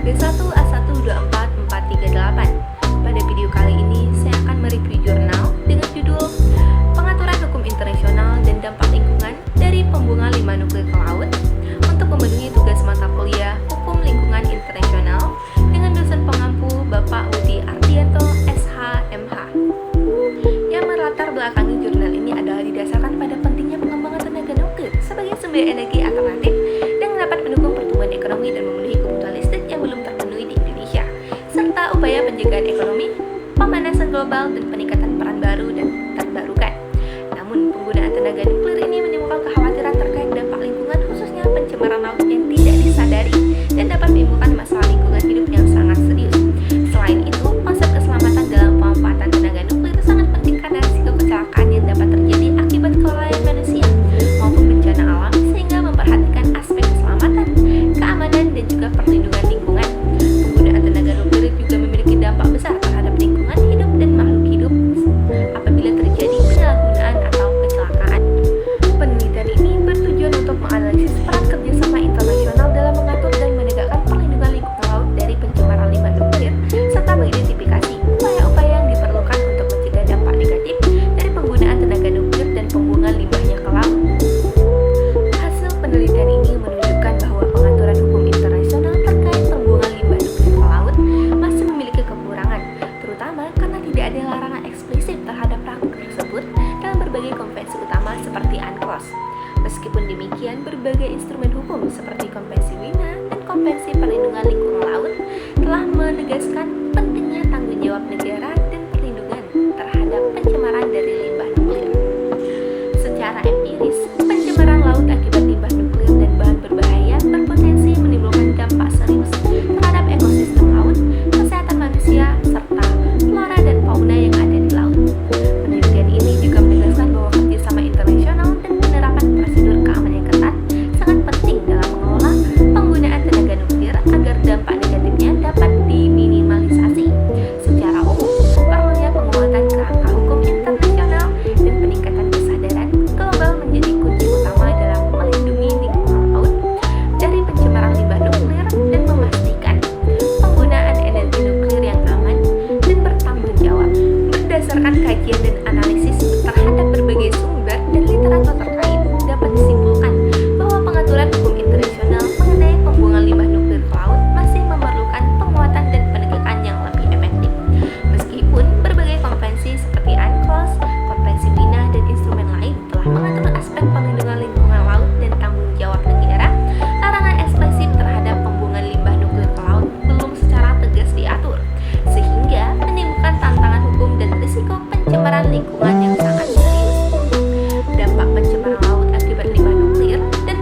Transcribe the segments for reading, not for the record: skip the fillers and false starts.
B1A124438. Pada video kali ini, saya akan mereview jurnal dengan judul Pengaturan Hukum Internasional dan Dampak Lingkungan dari Pembuangan Limbah Nuklir ke Laut untuk memenuhi tugas mata kuliah Hukum Lingkungan Internasional dengan dosen pengampu Bapak Budi Ardianto, SH.MH. Yang melatar belakangi jurnal ini adalah didasarkan pada pentingnya pengembangan tenaga nuklir sebagai sumber energi alternatif yang dapat mendukung pertumbuhan ekonomi dan memenuhi kebutuhan listrik yang belum terpenuhi di Indonesia, serta upaya penjagaan ekonomi, pemanasan global, dan peningkatan peran baru dan terbarukan. Namun, penggunaan tenaga nuklir ini menimbulkan kekhawatiran terkait dampak lingkungan, khususnya pencemaran laut yang tidak disadari dan dapat menimbulkan masalah lingkungan hidup yang sangat serius. Selain itu, konsep keselamatan dalam pemanfaatan tenaga nuklir sangat penting karena risiko kecelakaan yang dapat terjadi akibat kelalaian manusia maupun bencana alam, sehingga memperhatikan aspek keselamatan, keamanan, dan juga perlindungan lingkungan. Penggunaan tenaga nuklir juga memiliki dampak besar terhadap lingkungan hidup dan makhluk hidup apabila terjadi penyalahgunaan atau kecelakaan. Penelitian ini bertujuan untuk menganalisis peran kerjasama internasional dalam mengatur dan menegakkan perlindungan lingkungan laut dari pencemaran limbah nuklir, serta mengidentifikasi upaya-upaya yang diperlukan untuk mencegah dampak negatif dari penggunaan tenaga nuklir dan pembuangan limbahnya ke laut. Hasil penelitian ini menunjukkan bahwa pengaturan hukum internasional terkait pembuangan limbah nuklir ke laut masih memiliki kekurangan, terutama karena tidak ada larangan eksplisit terhadap praktik tersebut dalam berbagai konvensi utama seperti UNCLOS. Meskipun demikian, berbagai instrumen hukum seperti Konvensi Wina dan Konvensi Perlindungan Lingkungan Laut telah menegaskan pentingnya tanggung jawab negara dan perlindungan terhadap pencemaran dari limbah nuklir. Secara empiris, pencemaran laut akibat limbah nuklir dan bahan berbahaya berpotensi menimbulkan dampak serius terhadap ekosistem laut, kesehatan manusia, serta flora dan fauna yang ada di laut. Penelitian ini juga menegaskan bahwa kerjasama internasional dan penerapan prosedur keamanan yang ketat sangat penting dalam mengelola penggunaan tenaga nuklir agar dampak negatifnya dapat diminimalisasi. Secara umum, perlunya penguatan kerangka hukum internasional dan peningkatan kesadaran global menjadi kunci utama dalam melindungi lingkungan laut dari pencemaran limbah nuklir dan memastikan penggunaan energi nuklir yang aman dan bertanggung jawab. Berdasarkan kajian dan analisis terhadap berbagai sumber dan literatur terkait, dapat disimpulkan bahwa pengaturan hukum internasional mengenai pembuangan limbah nuklir ke laut masih memerlukan penguatan dan penegakan yang lebih efektif. Meskipun berbagai konvensi seperti UNCLOS, Konvensi Wina, dan instrumen lain telah mengatur aspek perlindungan lingkungan laut dan tanggung jawab negara, larangan eksplisit terhadap pembuangan limbah nuklir ke laut belum secara tegas diatur, sehingga menimbulkan tantangan hukum dan risiko pencemaran lingkungan yang sangat serius. Dampak pencemaran laut akibat limbah nuklir dan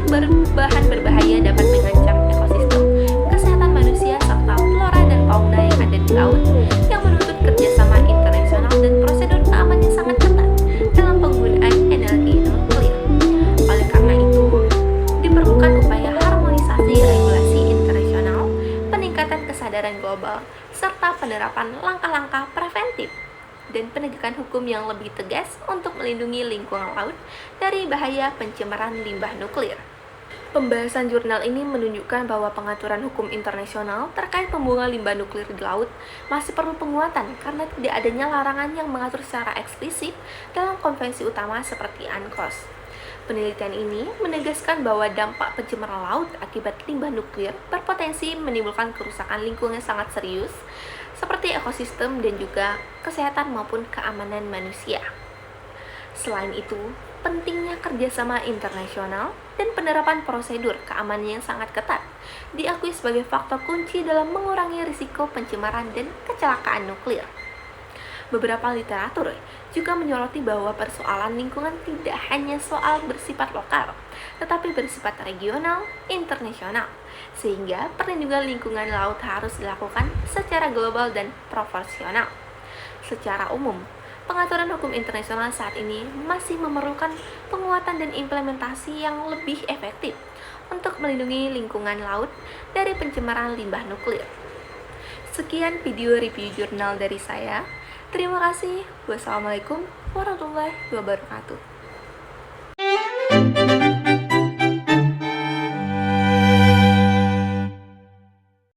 bahan berbahaya dapat mengancam ekosistem, kesehatan manusia, serta flora dan fauna yang ada di laut, yang menuntut kerjasama internasional dan prosedur keamanan yang sangat ketat dalam penggunaan energi nuklir. Oleh karena itu, diperlukan upaya harmonisasi regulasi internasional, peningkatan kesadaran global, serta penerapan langkah-langkah preventif dan penegakan hukum yang lebih tegas untuk melindungi lingkungan laut dari bahaya pencemaran limbah nuklir. Pembahasan jurnal ini menunjukkan bahwa pengaturan hukum internasional terkait pembuangan limbah nuklir di laut masih perlu penguatan karena tidak adanya larangan yang mengatur secara eksplisit dalam konvensi utama seperti UNCLOS. Penelitian ini menegaskan bahwa dampak pencemaran laut akibat limbah nuklir berpotensi menimbulkan kerusakan lingkungan sangat serius, seperti ekosistem dan juga kesehatan maupun keamanan manusia. Selain itu, pentingnya kerjasama internasional dan penerapan prosedur keamanan yang sangat ketat diakui sebagai faktor kunci dalam mengurangi risiko pencemaran dan kecelakaan nuklir. Beberapa literatur juga menyoroti bahwa persoalan lingkungan tidak hanya soal bersifat lokal, tetapi bersifat regional, internasional, sehingga perlindungan lingkungan laut harus dilakukan secara global dan proporsional. Secara umum, pengaturan hukum internasional saat ini masih memerlukan penguatan dan implementasi yang lebih efektif untuk melindungi lingkungan laut dari pencemaran limbah nuklir. Sekian video review jurnal dari saya. Terima kasih. Wassalamualaikum warahmatullahi wabarakatuh.